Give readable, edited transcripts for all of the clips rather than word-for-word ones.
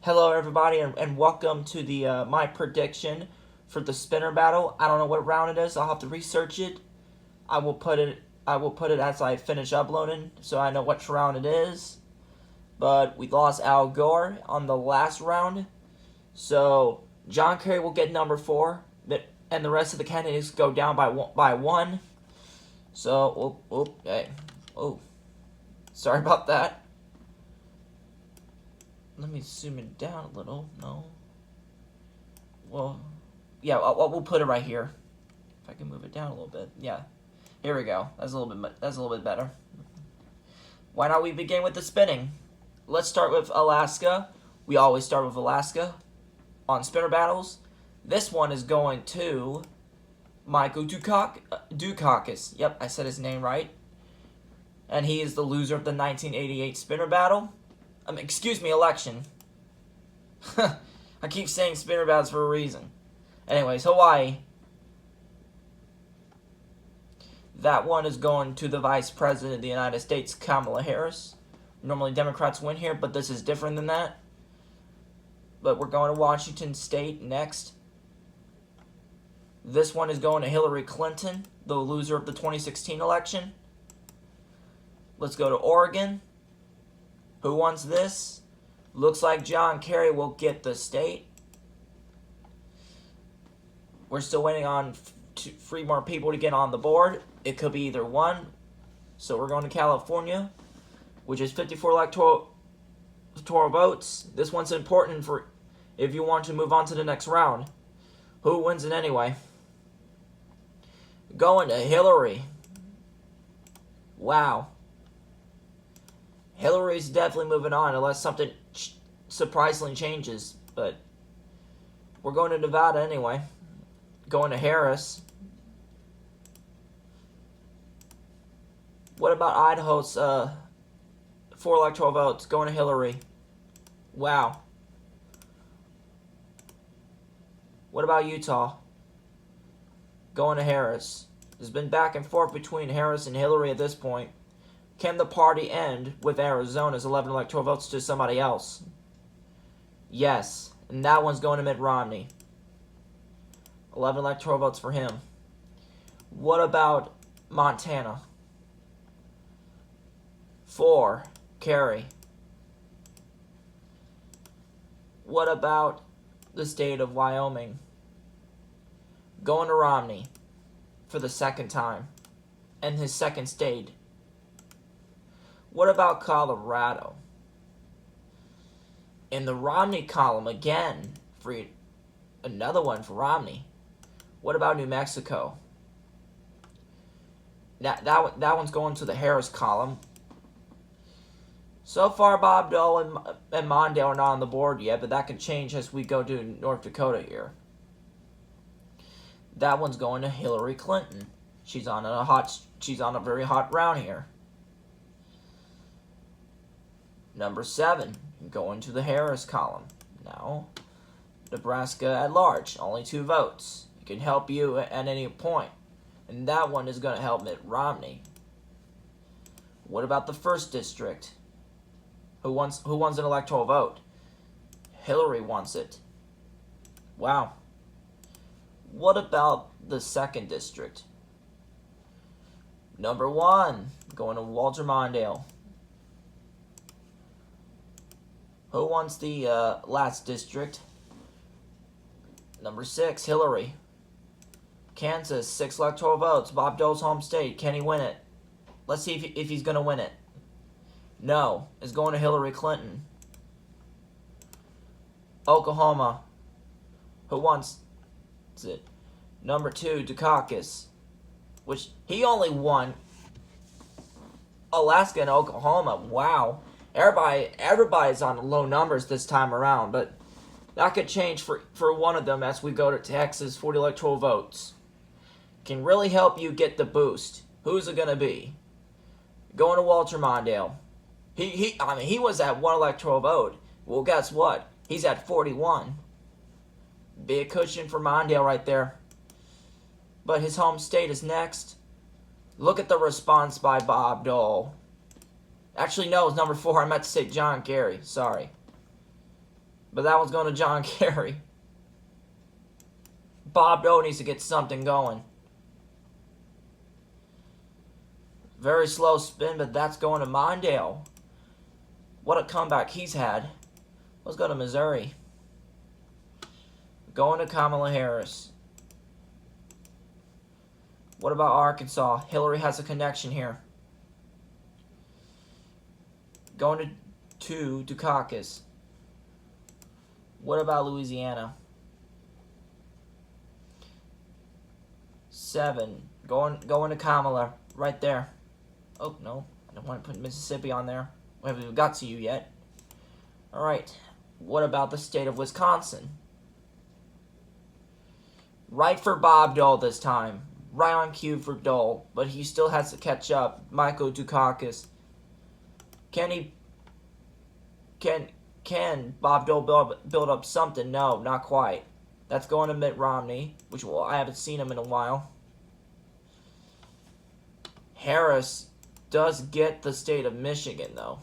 Hello, everybody, and welcome to the my prediction for the spinner battle. I don't know what round it is. I'll have to research it. I will put it. I will put it as I finish uploading, so I know which round it is. But we lost Al Gore on the last round, so John Kerry will get number 4, and the rest of the candidates go down by one. So, sorry about that. Let me zoom it down a little. No. Well, yeah, we'll put it right here. If I can move it down a little bit. Yeah. Here we go. That's a little bit better. Why not we begin with the spinning? Let's start with Alaska. We always start with Alaska on spinner battles. This one is going to Michael Dukakis. Yep, I said his name right. And he is the loser of the 1988 spinner battle. Election. I keep saying spinner battles for a reason. Anyways, Hawaii. That one is going to the Vice President of the United States, Kamala Harris. Normally Democrats win here, but this is different than that. But we're going to Washington State next. This one is going to Hillary Clinton, the loser of the 2016 election. Let's go to Oregon. Who wants this? Looks like John Kerry will get the state. We're still waiting on 3 more people to get on the board. It could be either one. So we're going to California, which is 54 electoral votes. This one's important for if you want to move on to the next round. Who wins it anyway? Going to Hillary. Wow. Hillary's definitely moving on unless something surprisingly changes. But we're going to Nevada anyway. Going to Harris. What about Idaho's 4 electoral votes? Going to Hillary. Wow. What about Utah? Going to Harris. There's been back and forth between Harris and Hillary at this point. Can the party end with Arizona's 11 electoral votes to somebody else? Yes. And that one's going to Mitt Romney. 11 electoral votes for him. What about Montana? 4. Kerry. What about the state of Wyoming? Going to Romney for the second time. And his second state. What about Colorado? In the Romney column again, for another one for Romney. What about New Mexico? That one's going to the Harris column. So far, Bob Dole and Mondale are not on the board yet, but that could change as we go to North Dakota here. That one's going to Hillary Clinton. She's on a very hot round here. Number 7, going to the Harris column. Now, Nebraska at large, only 2 votes. It can help you at any point. And that one is going to help Mitt Romney. What about the 1st district? Who wants an electoral vote? Hillary wants it. Wow. What about the 2nd district? Number 1, going to Walter Mondale. Who wants the last district? Number 6, Hillary. Kansas, 6 electoral votes. Bob Dole's home state. Can he win it? Let's see if he's going to win it. No, it's going to Hillary Clinton. Oklahoma. Who wants it? Number 2, Dukakis. Which, he only won Alaska and Oklahoma. Wow. Everybody's on low numbers this time around, but that could change for one of them as we go to Texas. 40 electoral votes can really help you get the boost. Who's it gonna be? Going to Walter Mondale. He was at 1 electoral vote. Well, guess what? He's at 41. Be a cushion for Mondale right there. But his home state is next. Look at the response by Bob Dole. Actually, no, it's number 4. I meant to say John Kerry. Sorry. But that one's going to John Kerry. Bob Dole needs to get something going. Very slow spin, but that's going to Mondale. What a comeback he's had. Let's go to Missouri. Going to Kamala Harris. What about Arkansas? Hillary has a connection here. Going to Dukakis. What about Louisiana? 7. Going to Kamala. Right there. Oh, no. I don't want to put Mississippi on there. We haven't even got to you yet. Alright. What about the state of Wisconsin? Right for Bob Dole this time. Right on cue for Dole. But he still has to catch up. Michael Dukakis. Can Bob Dole build up something? No, not quite. That's going to Mitt Romney, which I haven't seen him in a while. Harris does get the state of Michigan, though.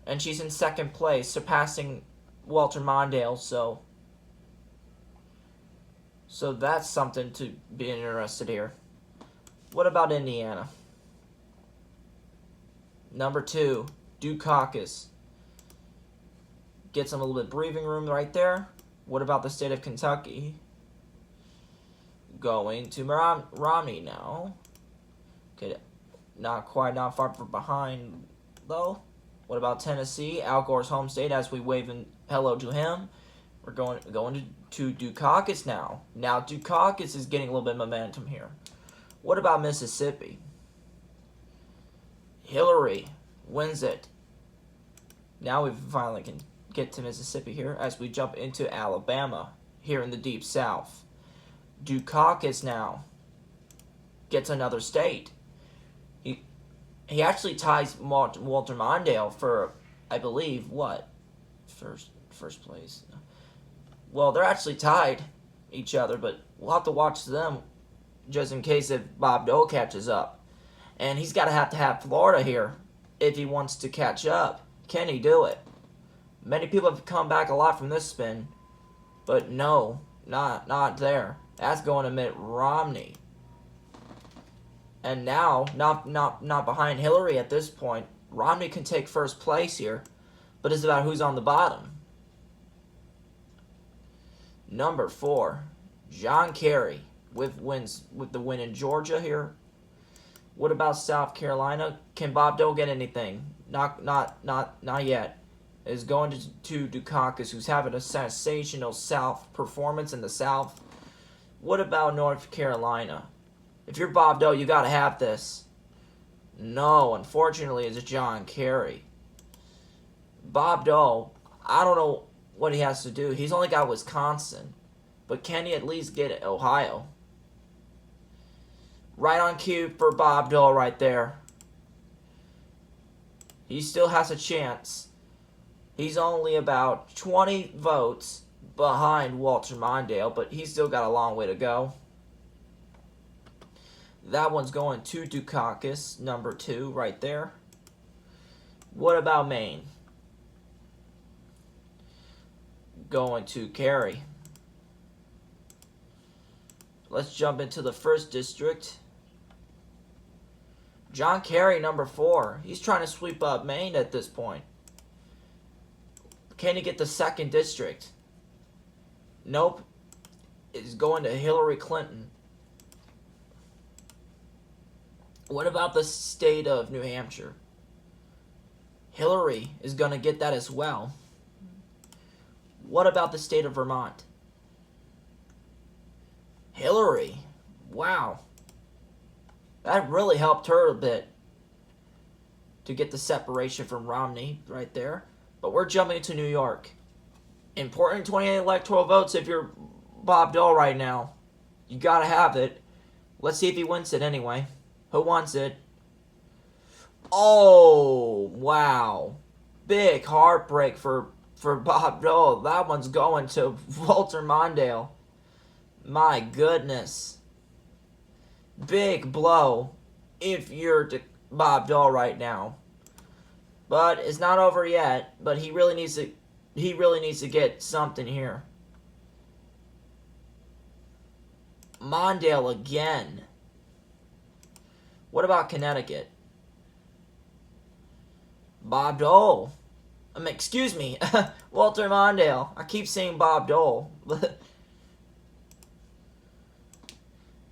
And she's in second place, surpassing Walter Mondale, so that's something to be interested here. What about Indiana? Number 2, Dukakis. Gets him a little bit breathing room right there. What about the state of Kentucky? Going to Romney now. Okay, not far from behind, though. What about Tennessee? Al Gore's home state, as we wave hello to him. We're going to Dukakis now. Now Dukakis is getting a little bit of momentum here. What about Mississippi? Hillary wins it. Now we finally can get to Mississippi here as we jump into Alabama here in the Deep South. Dukakis now gets another state. He actually ties Walter Mondale for, I believe, what? First place. Well, they're actually tied each other, but we'll have to watch them just in case if Bob Dole catches up. And he's got to have Florida here if he wants to catch up. Can he do it? Many people have come back a lot from this spin, but no, not there. That's going to Mitt Romney. And now, not behind Hillary at this point. Romney can take first place here, but it's about who's on the bottom. Number 4, John Kerry with the win in Georgia here. What about South Carolina? Can Bob Dole get anything? Not yet. Is going to Dukakis, who's having a sensational South performance in the South. What about North Carolina? If you're Bob Dole, you got to have this. No, unfortunately, it's John Kerry. Bob Dole, I don't know what he has to do. He's only got Wisconsin. But can he at least get Ohio? Right on cue for Bob Dole right there. He still has a chance. He's only about 20 votes behind Walter Mondale, but he's still got a long way to go. That one's going to Dukakis, number 2, right there. What about Maine? Going to Kerry. Let's jump into the 1st district. John Kerry, number 4. He's trying to sweep up Maine at this point. Can he get the 2nd district? Nope. It's going to Hillary Clinton. What about the state of New Hampshire? Hillary is going to get that as well. What about the state of Vermont? Hillary. Wow. That really helped her a bit to get the separation from Romney right there. But we're jumping into New York. Important 28 electoral votes if you're Bob Dole right now. You got to have it. Let's see if he wins it anyway. Who wants it? Oh, wow. Big heartbreak for Bob Dole. That one's going to Walter Mondale. My goodness. Big blow if you're Bob Dole right now. But it's not over yet. But he really needs to He really needs to get something here. Mondale again. What about Connecticut? Bob Dole. Excuse me. Walter Mondale. I keep saying Bob Dole.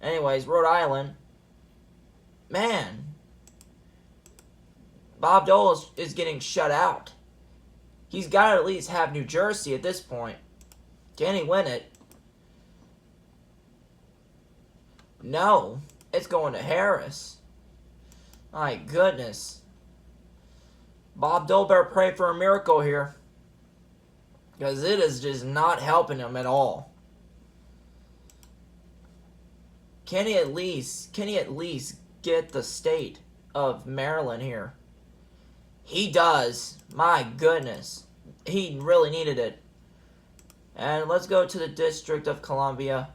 Anyways, Rhode Island. Man. Bob Dole is getting shut out. He's got to at least have New Jersey at this point. Can he win it? No. It's going to Harris. My goodness. Bob Dole better pray for a miracle here. Because it is just not helping him at all. Can he at least get the state of Maryland here? He does. My goodness. He really needed it. And let's go to the District of Columbia.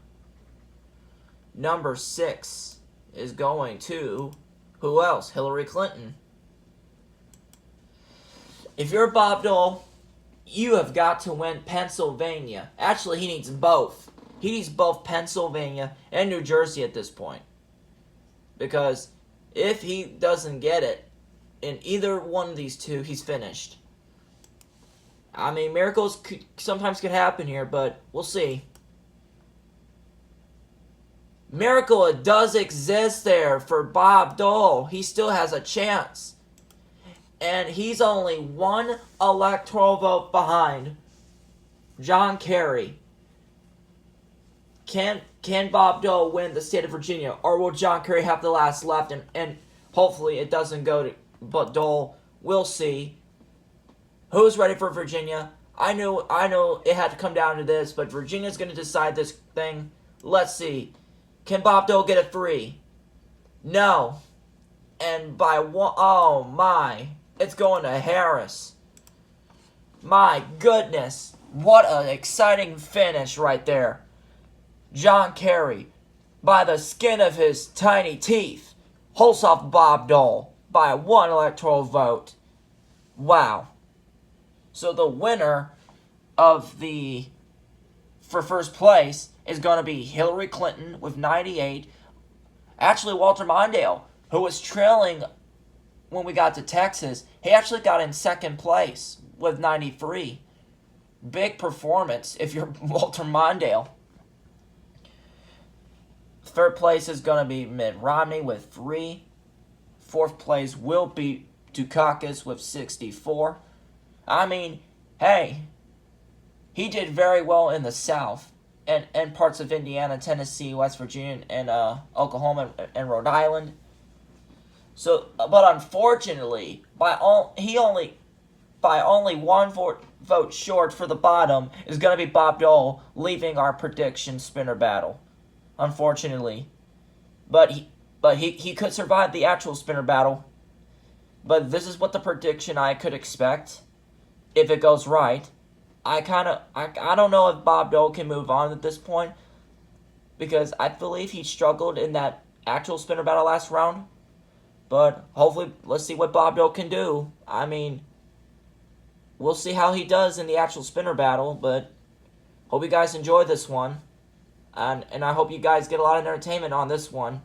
Number 6 is going to, who else? Hillary Clinton. If you're Bob Dole, you have got to win Pennsylvania. Actually, he needs both. He needs both Pennsylvania and New Jersey at this point. Because if he doesn't get it in either one of these two, he's finished. I mean, miracles sometimes could happen here, but we'll see. Miracle does exist there for Bob Dole. He still has a chance. And he's only one electoral vote behind John Kerry. Can Bob Dole win the state of Virginia? Or will John Kerry have the last left? And hopefully it doesn't go to but Dole. We'll see. Who's ready for Virginia? I know it had to come down to this, but Virginia's going to decide this thing. Let's see. Can Bob Dole get it free? No. And by one, oh my. It's going to Harris. My goodness. What an exciting finish right there. John Kerry, by the skin of his tiny teeth, holds off Bob Dole by one electoral vote. Wow. So the winner of for first place is going to be Hillary Clinton with 98. Actually, Walter Mondale, who was trailing when we got to Texas, he actually got in second place with 93. Big performance if you're Walter Mondale. Third place is going to be Mitt Romney with 3. Fourth place will be Dukakis with 64. I mean, hey, he did very well in the South and parts of Indiana, Tennessee, West Virginia, and Oklahoma and Rhode Island. So, but unfortunately, by only one vote short for the bottom is going to be Bob Dole, leaving our prediction spinner battle. Unfortunately, but he could survive the actual spinner battle. But this is what the prediction I could expect if it goes right. I don't know if Bob Dole can move on at this point, because I believe he struggled in that actual spinner battle last round. But hopefully, let's see what Bob Dole can do. I mean, we'll see how he does in the actual spinner battle, but hope you guys enjoy this one. And I hope you guys get a lot of entertainment on this one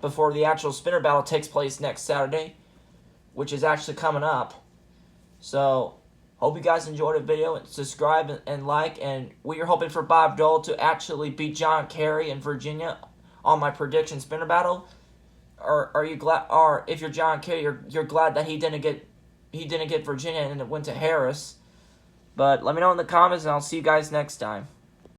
before the actual spinner battle takes place next Saturday, which is actually coming up. So, hope you guys enjoyed the video, and subscribe and like, and we are hoping for Bob Dole to actually beat John Kerry in Virginia on my prediction spinner battle. Or are you glad? Or if you're John Kerry, you're glad that he didn't get Virginia and it went to Harris. But let me know in the comments, and I'll see you guys next time.